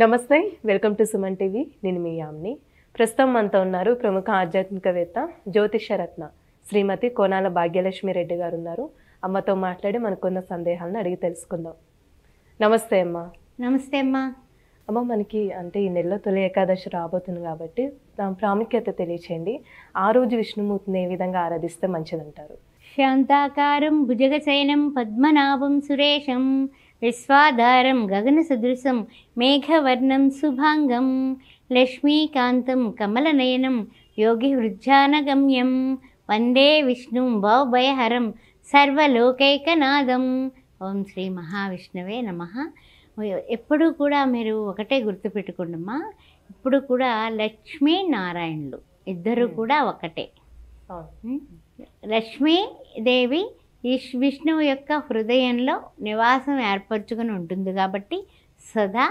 నమస్తే, welcome to Suman TV. నేను మీ యామ్ని. ప్రస్తుతం మనతో ఉన్నారు ప్రముఖ ఆధ్యాత్మికవేత్త జ్యోతిషరత్న శ్రీమతి కోనాల భాగ్యలక్ష్మి రెడ్డి గారు ఉన్నారు. అమ్మతో మాట్లాడి మనకున్న సందేహాలను అడిగి తెలుసుకుందాం. నమస్తే అమ్మ. నమస్తే అమ్మా. అమ్మ, మనకి ఈ నెలలో తొలి ఏకాదశి రాబోతుంది కాబట్టి దాని ప్రాముఖ్యత తెలియచేయండి. ఆ రోజు విష్ణుమూర్తిని ఏ విధంగా ఆరాధిస్తే మంచిదంటారు? శాంతాకారం భుజగశయనం పద్మనాభం సురేశం విశ్వాధారం గగన సదృశం మేఘవర్ణం శుభాంగం లక్ష్మీకాంతం కమలనయనం యోగి హృజ్జానగమ్యం వందే విష్ణుం భవభయహరం సర్వలోకైకనాథం. ఓం శ్రీ మహావిష్ణువే నమః. ఎప్పుడు కూడా మీరు ఒకటే గుర్తుపెట్టుకోండమ్మా, ఇప్పుడు కూడా లక్ష్మీనారాయణులు ఇద్దరు కూడా ఒకటే. లక్ష్మీదేవి విష్ణువు యొక్క హృదయంలో నివాసం ఏర్పరచుకుని ఉంటుంది కాబట్టి సదా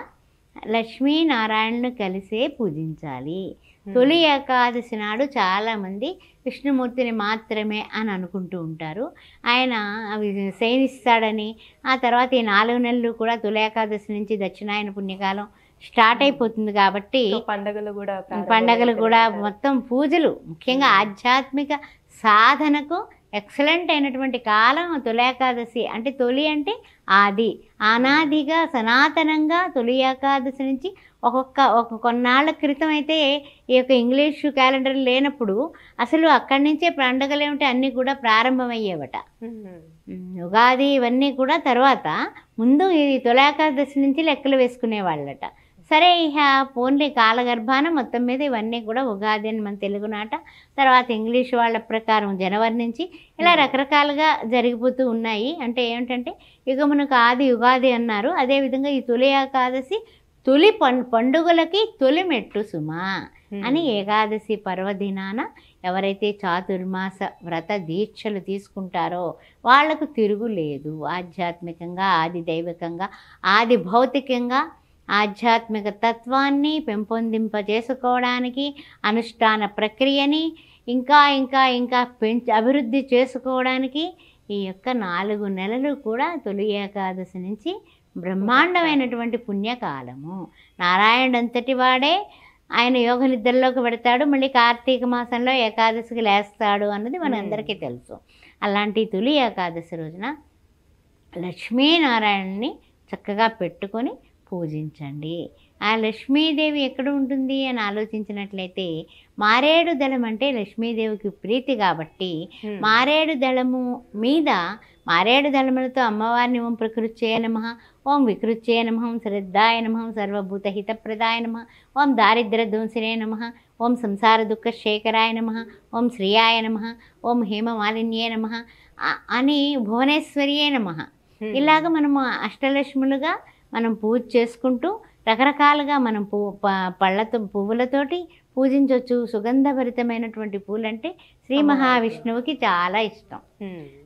లక్ష్మీనారాయణను కలిసే పూజించాలి. తొలి ఏకాదశి నాడు చాలామంది విష్ణుమూర్తిని మాత్రమే అని అనుకుంటూ ఉంటారు. ఆయన అవి శయనిస్తాడని, ఆ తర్వాత ఈ 4 నెలలు కూడా తొలి ఏకాదశి నుంచి దక్షిణాయన పుణ్యకాలం స్టార్ట్ అయిపోతుంది కాబట్టి పండగలు కూడా మొత్తం పూజలు, ముఖ్యంగా ఆధ్యాత్మిక సాధనకు ఎక్సలెంట్ అయినటువంటి కాలం తొలి ఏకాదశి. అంటే తొలి అంటే ఆది, అనాదిగా సనాతనంగా తొలి ఏకాదశి నుంచి కొన్నాళ్ళ క్రితం అయితే ఈ యొక్క ఇంగ్లీషు క్యాలెండర్ లేనప్పుడు అసలు అక్కడి నుంచే పండుగలు ఏమిటి అన్నీ కూడా ప్రారంభమయ్యేవట. ఉగాది ఇవన్నీ కూడా తర్వాత ముందు ఈ తొలి ఏకాదశి నుంచి లెక్కలు వేసుకునేవాళ్ళట. సరే, ఇక పోన్లీ కాలగర్భాన మొత్తం మీద ఇవన్నీ కూడా ఉగాది అని మన తెలుగు నాట, తర్వాత ఇంగ్లీష్ వాళ్ళ ప్రకారం జనవరి నుంచి ఇలా రకరకాలుగా జరిగిపోతూ ఉన్నాయి. అంటే ఏమిటంటే యుగమునకు ఆది ఉగాది అన్నారు. అదేవిధంగా ఈ తొలి ఏకాదశి తొలి పండుగలకి తొలి మెట్టు సుమా అని ఏకాదశి పర్వదినాన ఎవరైతే చాతుర్మాస వ్రత దీక్షలు తీసుకుంటారో వాళ్లకు తిరుగులేదు. ఆధ్యాత్మికంగా, ఆది దైవికంగా, ఆది భౌతికంగా ఆధ్యాత్మిక తత్వాన్ని పెంపొందింపజేసుకోవడానికి, అనుష్ఠాన ప్రక్రియని ఇంకా ఇంకా ఇంకా అభివృద్ధి చేసుకోవడానికి ఈ యొక్క 4 నెలలు కూడా తొలి ఏకాదశి నుంచి బ్రహ్మాండమైనటువంటి పుణ్యకాలము. నారాయణుడు అంతటి వాడే ఆయన యోగ నిద్రలోకి పెడతాడు, మళ్ళీ కార్తీక మాసంలో ఏకాదశికి లేస్తాడు అన్నది మనందరికీ తెలుసు. అలాంటి తొలి ఏకాదశి రోజున లక్ష్మీనారాయణని చక్కగా పెట్టుకొని పూజించండి. ఆ లక్ష్మీదేవి ఎక్కడ ఉంటుంది అని ఆలోచించినట్లయితే మారేడు దళం అంటే లక్ష్మీదేవికి ప్రీతి కాబట్టి మారేడు దళము మీద మారేడు దళములతో అమ్మవారిని ఓం ప్రకృత్యే నమః, ఓం వికృత్యే నమః, ఓం శ్రద్ధాయ నమః, సర్వభూత హితప్రదాయ నమః, ఓం దారిద్ర్య ధ్వంసినే నమః, ఓం సంసార దుఃఖ శేఖరాయ నమః, ఓం శ్రీయాయ నమః, ఓం హేమమాలిన్యే నమః అని భువనేశ్వర్యే నమః. ఇలాగ మనము అష్టలక్ష్ములుగా మనం పూజ చేసుకుంటూ రకరకాలుగా మనం పువ్వులతోటి పూజించవచ్చు. సుగంధభరితమైనటువంటి పూలంటే శ్రీ మహావిష్ణువుకి చాలా ఇష్టం.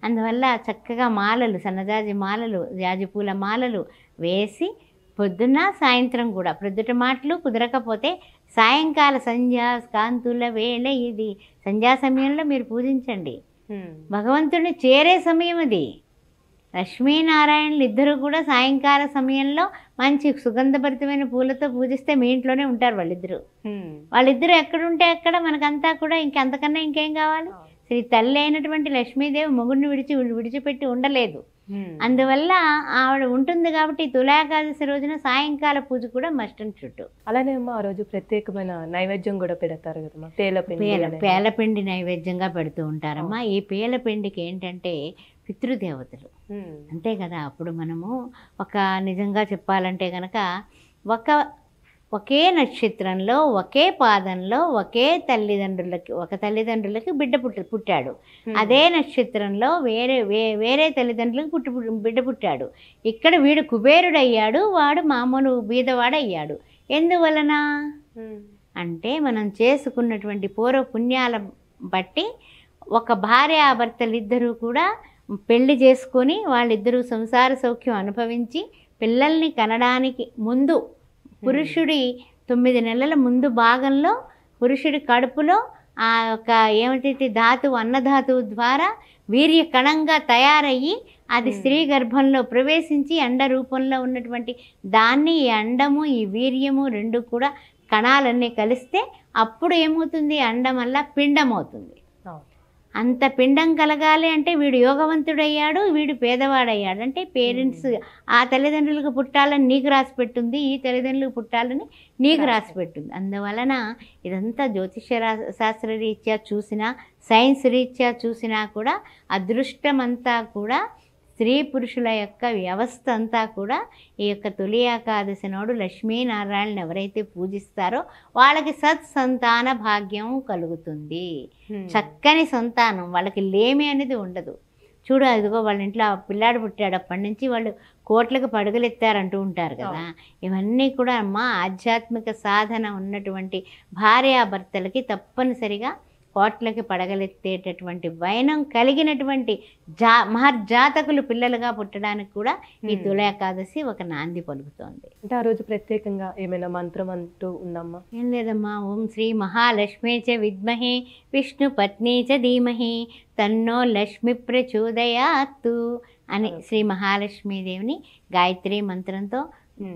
అందువల్ల చక్కగా మాలలు, సన్నజాజి మాలలు, జాజి పూల మాలలు వేసి పొద్దున్న సాయంత్రం కూడా, ప్రొద్దుట మాటలు కుదరకపోతే సాయంకాల సంధ్యా కాంతుల వేళ ఇది సంధ్యా సమయంలో మీరు పూజించండి. భగవంతుడిని చేరే సమయం అది. లక్ష్మీనారాయణులు ఇద్దరు కూడా సాయంకాల సమయంలో మంచి సుగంధభరితమైన పూలతో పూజిస్తే మీ ఇంట్లోనే ఉంటారు వాళ్ళిద్దరు ఎక్కడుంటే అక్కడ మనకంతా కూడా ఇంకంతకన్నా ఇంకేం కావాలి? శ్రీ తల్లి అయినటువంటి లక్ష్మీదేవి మొగుడిని విడిచిపెట్టి ఉండలేదు. అందువల్ల ఆవిడ ఉంటుంది కాబట్టి తులాకాదశి రోజున సాయంకాల పూజ కూడా మస్ట్ అండ్ చుట్టూ. అలానే ఆ రోజు ప్రత్యేకమైన నైవేద్యం కూడా పెడతారు కదమ్మా, పేలపిండి నైవేద్యంగా పెడుతూ ఉంటారమ్మా. ఈ పేలపిండికి ఏంటంటే పితృదేవతలు అంతే కదా. అప్పుడు మనము నిజంగా చెప్పాలంటే కనుక ఒకే నక్షత్రంలో, ఒకే పాదంలో, ఒక తల్లిదండ్రులకి బిడ్డ పుట్టాడు. అదే నక్షత్రంలో వేరే తల్లిదండ్రులకు బిడ్డ పుట్టాడు. ఇక్కడ వీడు కుబేరుడయ్యాడు, వాడు మామూలు బీదవాడయ్యాడు. ఎందువలన అంటే మనం చేసుకున్నటువంటి పూర్వ పుణ్యాల బట్టి ఒక భార్యాభర్తలిద్దరూ కూడా పెళ్లి చేసుకొని వాళ్ళిద్దరూ సంసార సౌఖ్యం అనుభవించి పిల్లల్ని కనడానికి ముందు పురుషుడి 9 నెలల ముందు భాగంలో పురుషుడి కడుపులో ఆ యొక్క ఏమిటి అన్నధాతువు ద్వారా వీర్య కణంగా తయారయ్యి అది స్త్రీ గర్భంలో ప్రవేశించి అండ రూపంలో ఉన్నటువంటి దాన్ని ఈ అండము ఈ వీర్యము రెండు కూడా కణాలన్నీ కలిస్తే అప్పుడు ఏమవుతుంది, అండం వల్ల పిండం అవుతుంది. అంత పిండం కలగాలి అంటే వీడు యోగవంతుడయ్యాడు, వీడు పేదవాడయ్యాడు. అంటే పేరెంట్స్ ఆ తల్లిదండ్రులకు పుట్టాలని నీకు రాసి పెట్టుంది, ఈ తల్లిదండ్రులకు పుట్టాలని నీకు రాసి పెట్టుంది. అందువలన ఇదంతా జ్యోతిష్య శాస్త్ర రీత్యా చూసినా, సైన్స్ రీత్యా చూసినా కూడా అదృష్టమంతా కూడా స్త్రీ పురుషుల యొక్క వ్యవస్థ అంతా కూడా ఈ యొక్క తొలి ఏకాదశి నాడు లక్ష్మీనారాయణని ఎవరైతే పూజిస్తారో వాళ్ళకి సత్సంతాన భాగ్యం కలుగుతుంది. చక్కని సంతానం, వాళ్ళకి లేమి అనేది ఉండదు. చూడు, అదిగో వాళ్ళ ఇంట్లో పిల్లాడు పుట్టాడు, అప్పటి నుంచి వాళ్ళు కోట్లకు పడుగలెత్తారంటూ ఉంటారు కదా. ఇవన్నీ కూడా అమ్మ ఆధ్యాత్మిక సాధన ఉన్నటువంటి భార్యాభర్తలకి తప్పనిసరిగా కోట్లకి పడగలెత్తేటటువంటి వైనం కలిగినటువంటి మహర్జాతకులు పిల్లలుగా పుట్టడానికి కూడా ఈ తుల ఏకాదశి ఒక నాంది పలుకుతోంది. అంటే ఆ రోజు ప్రత్యేకంగా ఏమైనా మంత్రం అంటూ ఉందమ్మా? ఏం లేదమ్మా. ఓం శ్రీ మహాలక్ష్మీ చ విద్మహే విష్ణు పత్ని చ ధీమహి తన్నో లక్ష్మి ప్రచోదయాత్తు అని శ్రీ మహాలక్ష్మీదేవిని గాయత్రి మంత్రంతో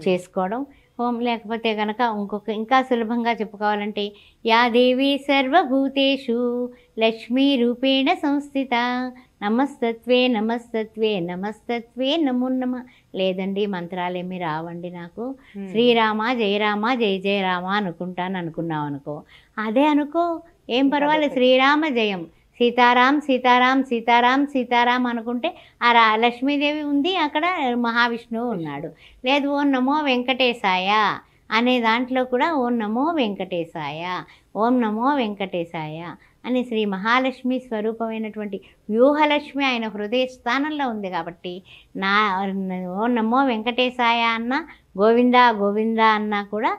చేసుకోవడం. ఓం లేకపోతే కనుక ఇంకా సులభంగా చెప్పుకోవాలంటే యా దేవి సర్వభూతేషు లక్ష్మీ రూపేణ సంస్థిత నమస్తత్వే నమస్తత్వే నమస్తత్వే నమో నమ. లేదండి మంత్రాలు ఏమి రావండి నాకు, శ్రీరామ జయరామ జయ జయ రామ అనుకున్నావు అనుకో, అదే అనుకో, ఏం పర్వాలేదు. శ్రీరామ జయం, సీతారాం సీతారాం సీతారాం సీతారాం అనుకుంటే ఆ లక్ష్మీదేవి ఉంది, అక్కడ మహావిష్ణువు ఉన్నాడు. లేదు ఓం నమో వెంకటేశాయ అనే దాంట్లో కూడా ఓం నమో వెంకటేశాయ, ఓం నమో వెంకటేశాయ అని శ్రీ మహాలక్ష్మి స్వరూపమైనటువంటి వ్యూహలక్ష్మి ఆయన హృదయ స్థానంలో ఉంది కాబట్టి ఓం నమో వెంకటేశాయ అన్న, గోవింద గోవింద అన్నా కూడా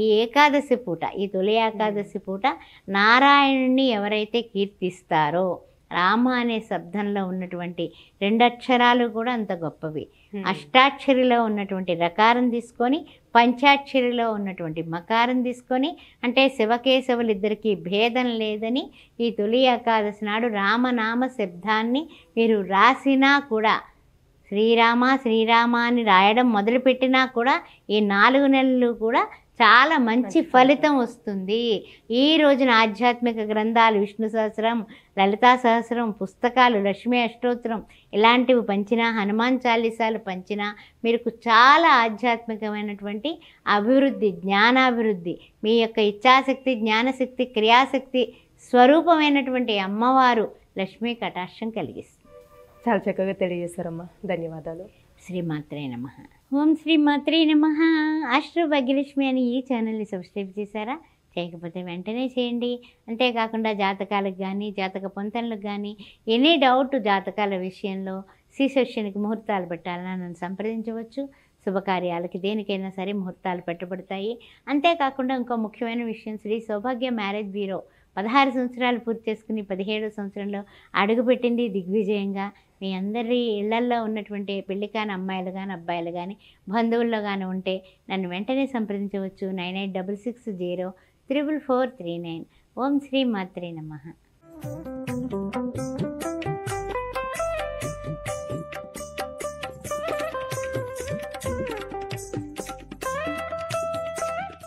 ఈ ఏకాదశి పూట, ఈ తొలి ఏకాదశి పూట నారాయణుని ఎవరైతే కీర్తిస్తారో, రామ అనే శబ్దంలో ఉన్నటువంటి 2 అక్షరాలు కూడా అంత గొప్పవి. అష్టాక్షరిలో ఉన్నటువంటి రకారం తీసుకొని, పంచాక్షరిలో ఉన్నటువంటి మకారం తీసుకొని, అంటే శివకేశవులిద్దరికీ భేదం లేదని ఈ తొలి ఏకాదశి నాడు రామనామ శబ్దాన్ని మీరు రాసినా కూడా, శ్రీరామ శ్రీరామ అని రాయడం మొదలుపెట్టినా కూడా ఈ 4 నెలలు కూడా చాలా మంచి ఫలితం వస్తుంది. ఈ రోజున ఆధ్యాత్మిక గ్రంథాలు విష్ణు సహస్రం, లలితా సహస్రం, పుస్తకాలు, లక్ష్మీ అష్టోత్తరం ఇలాంటివి పంచినా, హనుమాన్ చాలీసాలు పంచినా మీకు చాలా ఆధ్యాత్మికమైనటువంటి అభివృద్ధి, జ్ఞానాభివృద్ధి, మీ యొక్క ఇచ్ఛాశక్తి, జ్ఞానశక్తి, క్రియాశక్తి స్వరూపమైనటువంటి అమ్మవారు లక్ష్మీ కటాక్షం కలిగిస్తుంది. చాలా చక్కగా తెలియజేశారమ్మా, ధన్యవాదాలు. శ్రీమాత్రే నమః. ఓం శ్రీమాత్రే నమః. ఆస్ట్రో భాగ్యలక్ష్మి అని ఈ ఛానల్ని సబ్స్క్రైబ్ చేశారా? చేయకపోతే వెంటనే చేయండి. అంతేకాకుండా జాతకాలకు కానీ, జాతక పొంతనలకు కానీ, ఎనీ డౌట్ జాతకాల విషయంలో సి-సెషన్కి ముహూర్తాలు పెట్టాలన్నా నన్ను సంప్రదించవచ్చు. శుభకార్యాలకి దేనికైనా సరే ముహూర్తాలు పెట్టబడతాయి. అంతేకాకుండా ఇంకో ముఖ్యమైన విషయం, శ్రీ సౌభాగ్య మ్యారేజ్ బ్యూరో 16 సంవత్సరాలు పూర్తి చేసుకుని 17వ సంవత్సరంలో అడుగుపెట్టింది దిగ్విజయంగా. మీ అందరి ఇళ్లల్లో ఉన్నటువంటి పెళ్ళికాని అమ్మాయిలు కానీ, అబ్బాయిలు కానీ, బంధువుల్లో కానీ ఉంటే నన్ను వెంటనే సంప్రదించవచ్చు. 9866034439. ఓం శ్రీ మాత్రే నమః.